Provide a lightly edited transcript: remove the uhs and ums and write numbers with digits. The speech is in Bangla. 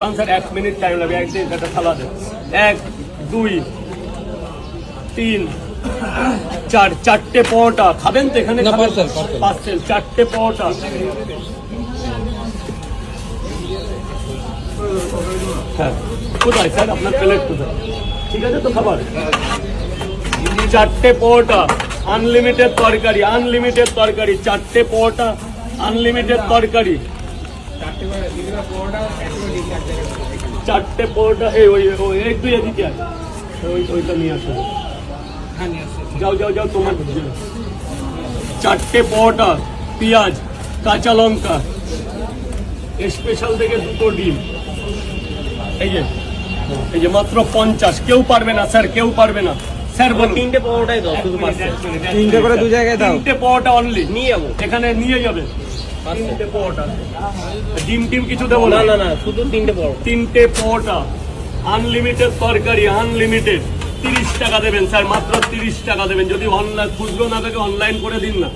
স্যার 1 মিনিট টাইম লাগবে। এক দিন একটা থালা দেন। 1 2 3 4 চারটে পরোটা খাবেন তো এখানে? পার্সেল 4টে পরোটা। হ্যাঁ কোথায় স্যার আপনার প্লেট কোথায়? ঠিক আছে তো খাবার 4টে পরোটা আনলিমিটেড তরকারি, আনলিমিটেড তরকারি 4টে পরোটা আনলিমিটেড তরকারি 4টে পরোটা। এই ওই একটু এদিকে আছে ওইটা নিয়ে আসো। যাও যাও যাও তোমার 4টে পরোটা, পেঁয়াজ, কাঁচা লঙ্কা, স্পেশাল থেকে 2টো ডিম। এই যে মাত্র 50। কেউ পারবে না স্যার, কেউ পারবে না স্যার। বলুন 3টে পরোটাই দাও শুধু পার্সেল। 3টে করে 2 জায়গায় দাও। 3টে পরোটা অনলি নিয়ে যাবো এখানে নিয়ে যাবে। 3টে পরোটা, ডিম টিম কিছু দেবো না না। না না শুধু 3টে পরোটা। 3টে পরোটা আনলিমিটেড তরকারি আনলিমিটেড। 30 টাকা দেবেন স্যার, মাত্র 30 টাকা দেবেন। যদি অনলাইন খুচরো না থাকে অনলাইন করে দিন না।